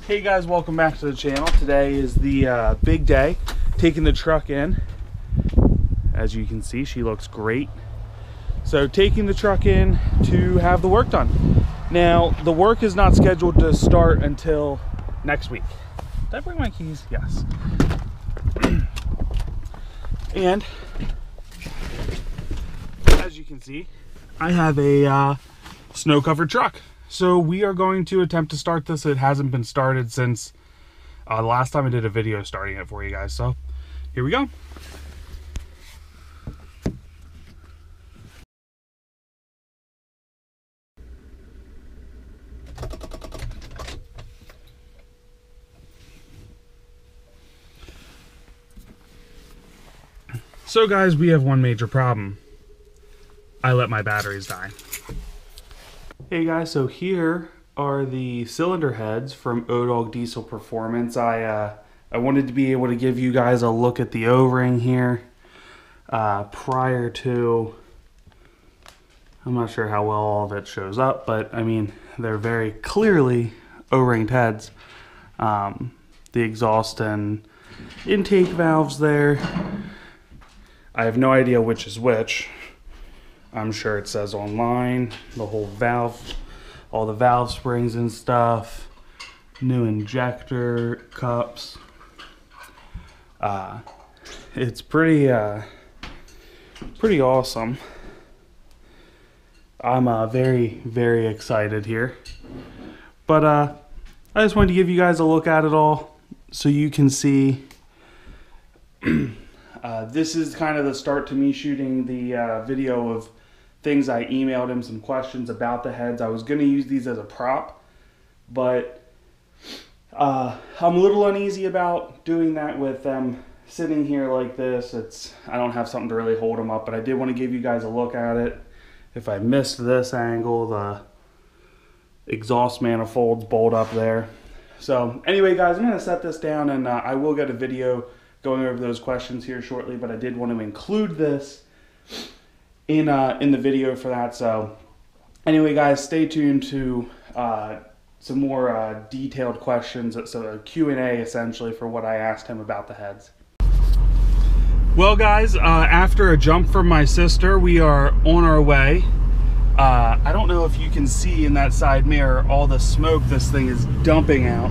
Hey guys, welcome back to the channel. Today is the big day, taking the truck in. As you can see, she looks great. So taking the truck in to have the work done. Now, the work is not scheduled to start until next week. Did I bring my keys? Yes. And as you can see, I have a snow-covered truck. So we are going to attempt to start this. It hasn't been started since the last time I did a video starting it for you guys. So here we go. So guys, we have one major problem. I let my batteries die. Hey guys, so here are the cylinder heads from Odawg Diesel Performance. I wanted to be able to give you guys a look at the O-ring here prior to, I'm not sure how well all of it shows up, but I mean, they're very clearly O-ringed heads. The exhaust and intake valves there. I have no idea which is which. I'm sure it says online, the whole valve, all the valve springs and stuff, new injector cups. It's pretty awesome. I'm very, very excited here. But I just wanted to give you guys a look at it all so you can see. This is kind of the start to me shooting the video of things I emailed him, some questions about the heads. I was going to use these as a prop, but I'm a little uneasy about doing that with them sitting here like this. I don't have something to really hold them up, but I did want to give you guys a look at it. If I missed this angle, the exhaust manifolds bolt up there. So anyway guys, I'm going to set this down, and I will get a video going over those questions here shortly, but I did want to include this in the video for that. So anyway guys, stay tuned to some more detailed questions. So a Q&A essentially for what I asked him about the heads. Well guys, after a jump from my sister, we are on our way. I don't know if you can see in that side mirror all the smoke this thing is dumping out.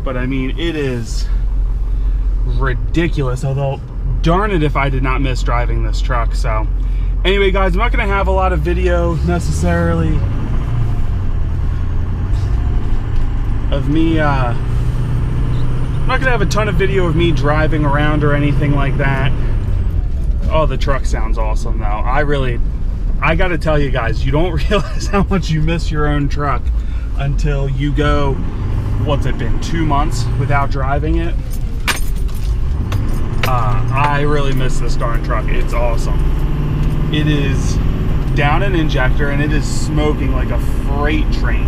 But I mean, it is ridiculous, although darn it if I did not miss driving this truck. So anyway guys, I'm not going to have a lot of video necessarily of me, I'm not going to have a ton of video of me driving around or anything like that. Oh, the truck sounds awesome though. I got to tell you guys, you don't realize how much you miss your own truck until you go, what's it been, 2 months without driving it? I really miss this darn truck. It's awesome. It is down an injector and it is smoking like a freight train.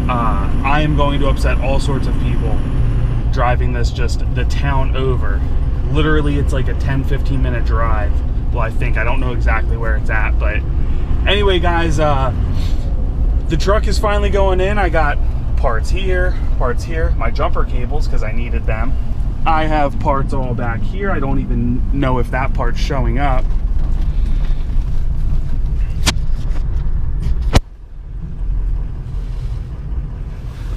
I am going to upset all sorts of people driving this just the town over. Literally, it's like a 10-15 minute drive. Well, I think, I don't know exactly where it's at, but anyway guys, the truck is finally going in. I got parts here, my jumper cables because I needed them. I have parts all back here. I don't even know if that part's showing up.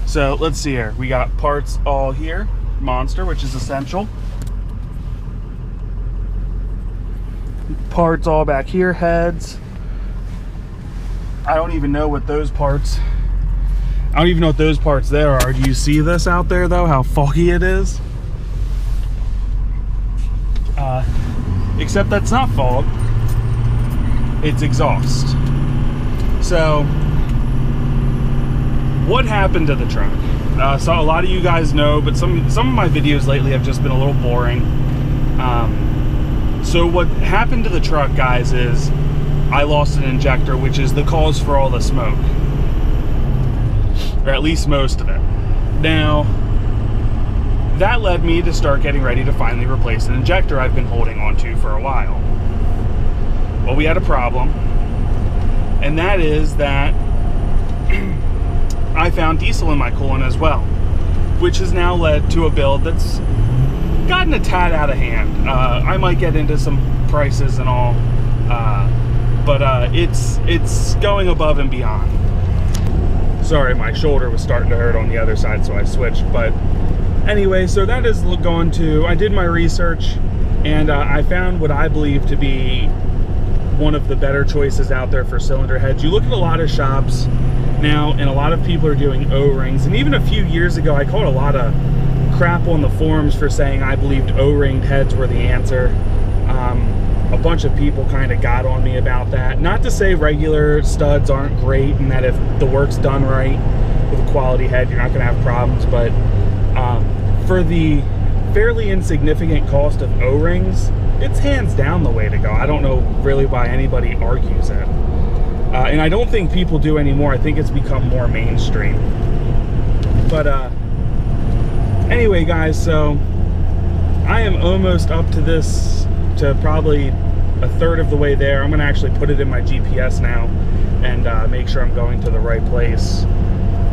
So let's see here. We got parts all here. Monster, which is essential. Parts all back here, heads. I don't even know what those parts, I don't even know what those parts there are. Do you see this out there though, how foggy it is? Except that's not fog, it's exhaust. So what happened to the truck? So a lot of you guys know, but some of my videos lately have just been a little boring. So what happened to the truck, guys, is I lost an injector, which is the cause for all the smoke, or at least most of it. Now, that led me to start getting ready to finally replace an injector I've been holding on to for a while. Well, we had a problem, and that is that I I found diesel in my coolant as well, which has now led to a build that's gotten a tad out of hand. I might get into some prices and all, but it's going above and beyond. Sorry, my shoulder was starting to hurt on the other side, so I switched. But anyway, so that is going to, I did my research, and I found what I believe to be one of the better choices out there for cylinder heads. You look at a lot of shops now, and a lot of people are doing O-rings, and even a few years ago I caught a lot of crap on the forums for saying I believed O-ringed heads were the answer. A bunch of people kind of got on me about that. Not to say regular studs aren't great, and that if the work's done right with a quality head, you're not going to have problems, but for the fairly insignificant cost of O-rings, it's hands down the way to go. I don't know really why anybody argues it. And I don't think people do anymore. I think it's become more mainstream. But anyway, guys, so I am almost up to this, to probably a third of the way there. I'm going to actually put it in my GPS now and make sure I'm going to the right place.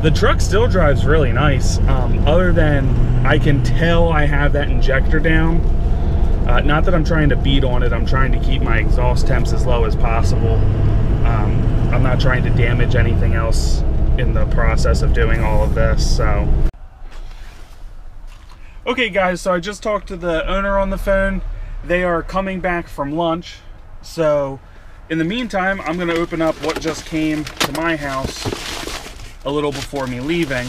The truck still drives really nice, other than I can tell I have that injector down. Not that I'm trying to beat on it, I'm trying to keep my exhaust temps as low as possible. I'm not trying to damage anything else in the process of doing all of this, so. Okay guys, so I just talked to the owner on the phone. They are coming back from lunch, so in the meantime, I'm gonna open up what just came to my house a little before me leaving.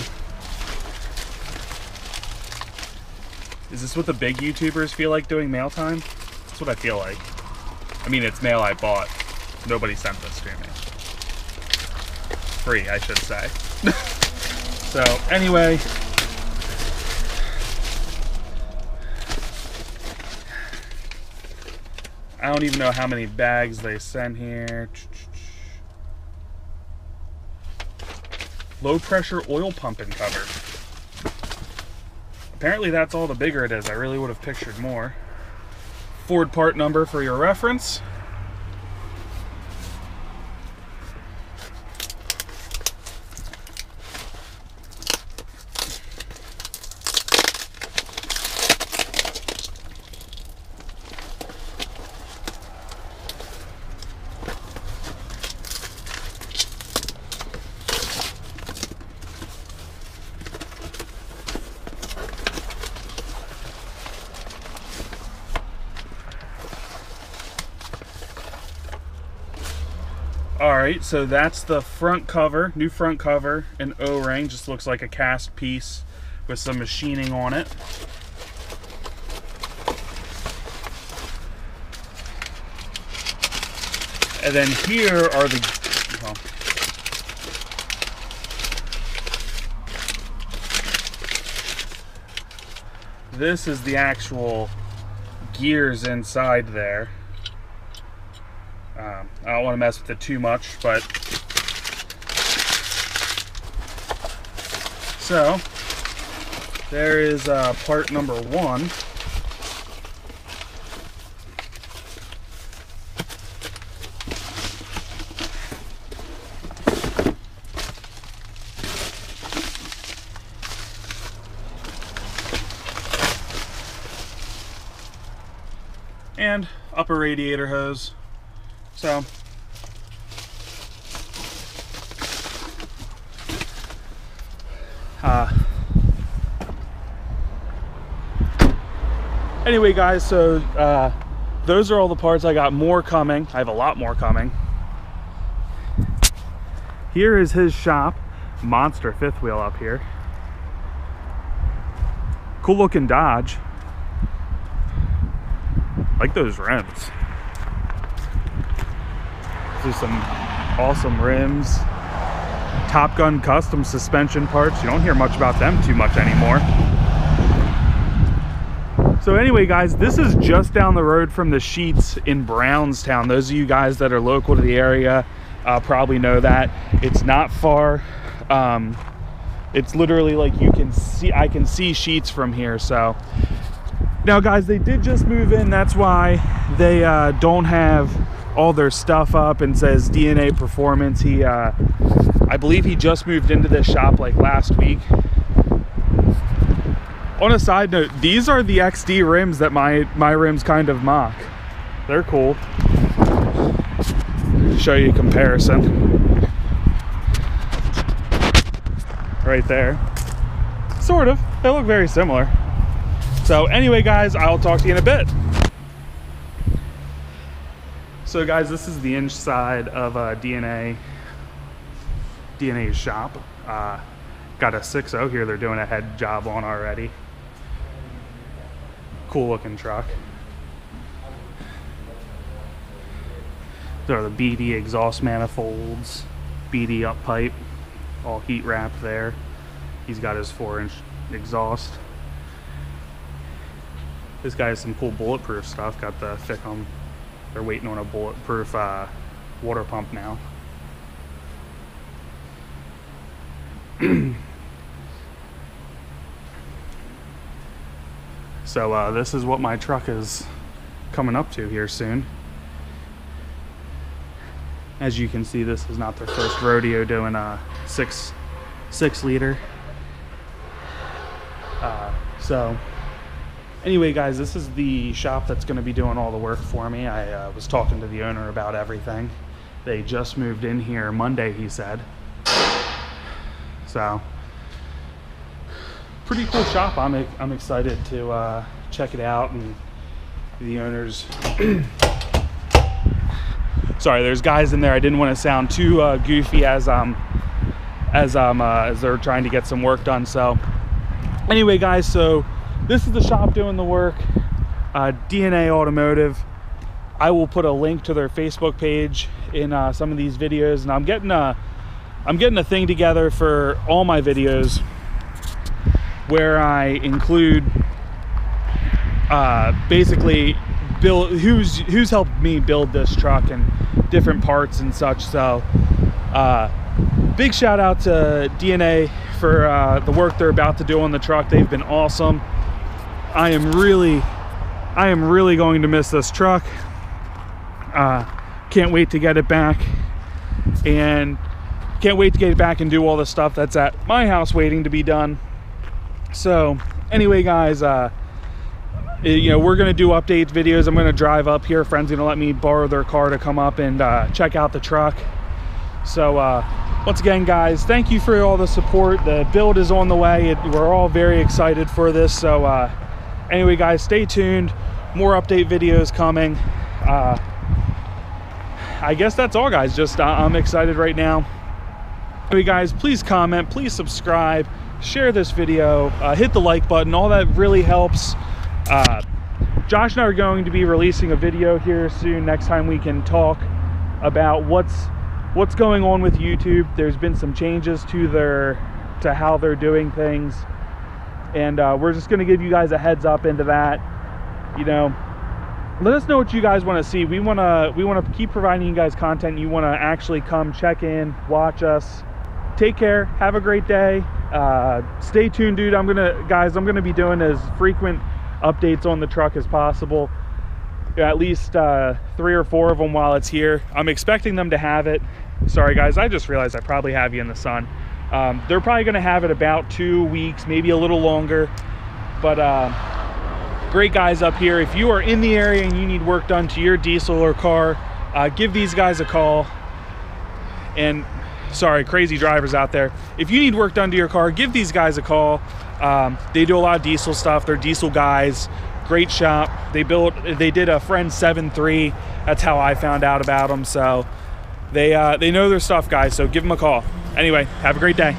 Is this what the big YouTubers feel like doing mail time? That's what I feel like. I mean, it's mail I bought. Nobody sent this to me. Free, I should say. So, anyway. I don't even know how many bags they sent here. Low pressure oil pump and cover. Apparently that's all the bigger it is. I really would have pictured more. Ford part number for your reference. Alright, so that's the front cover, new front cover, an O-ring, just looks like a cast piece with some machining on it. And then here are the, well, this is the actual gears inside there. I don't want to mess with it too much, but so there is part number one. And upper radiator hose. So anyway guys, so those are all the parts. I got more coming. I have a lot more coming. Here is his shop. Monster fifth wheel up here. Cool looking Dodge. Like those rims. There's some awesome rims. Top Gun custom suspension parts. You don't hear much about them too much anymore. So anyway guys, this is just down the road from the Sheets in Brownstown. Those of you guys that are local to the area probably know that. It's not far. It's literally like you can see, I can see Sheets from here. So now guys, they did just move in. That's why they don't have all their stuff up and says DNA Performance. I I believe he just moved into this shop like last week. On a side note, these are the XD rims that my rims kind of mock. They're cool. Show you a comparison. Right there. Sort of. They look very similar. So anyway, guys, I'll talk to you in a bit. So guys, this is the inside of DNA's shop. Got a 6.0 here they're doing a head job on already. Cool looking truck. There are the BD exhaust manifolds, BD up pipe, all heat wrapped there. He's got his 4-inch exhaust. This guy has some cool bulletproof stuff. Got the Thickum. They're waiting on a bulletproof water pump now. So this is what my truck is coming up to here soon. As you can see, this is not their first rodeo doing a 6 liter. So anyway, guys, this is the shop that's going to be doing all the work for me. I was talking to the owner about everything. They just moved in here Monday, he said. So pretty cool shop. I'm excited to check it out. And the owners sorry, there's guys in there. I didn't want to sound too goofy as they're trying to get some work done. So anyway, guys, so this is the shop doing the work. DNA Automotive. I will put a link to their Facebook page in some of these videos, and I'm getting a thing together for all my videos where I include basically who's helped me build this truck and different parts and such. So big shout out to DNA for the work they're about to do on the truck. They've been awesome. I am really going to miss this truck. Can't wait to get it back, and can't wait to get it back and do all the stuff that's at my house waiting to be done. So anyway, guys, you know, we're gonna do update videos. I'm gonna drive up here. A friend's gonna let me borrow their car to come up and check out the truck. So once again, guys, thank you for all the support. The build is on the way. We're all very excited for this. So anyway, guys, stay tuned. More update videos coming. I guess that's all, guys. Just I'm excited right now. Anyway, guys, please comment, please subscribe, share this video, hit the like button. All that really helps. Josh and I are going to be releasing a video here soon, next time we can talk about what's going on with YouTube. There's been some changes to how they're doing things, and we're just going to give you guys a heads up into that. You know, let us know what you guys want to see. We want to keep providing you guys content. You want to actually come check in, watch us. Take care, have a great day. Stay tuned, dude. I'm gonna be doing as frequent updates on the truck as possible, at least 3 or 4 of them while it's here. I'm expecting them to have it. Sorry, guys, I just realized I probably have you in the sun. They're probably gonna have it about 2 weeks, maybe a little longer. But great guys up here. If you are in the area and you need work done to your diesel or car, give these guys a call. And sorry, crazy drivers out there, if you need work done to your car, give these guys a call. They do a lot of diesel stuff. They're diesel guys. Great shop. They did a Friend 7.3. That's how I found out about them. So they know their stuff, guys. So give them a call. Anyway, have a great day.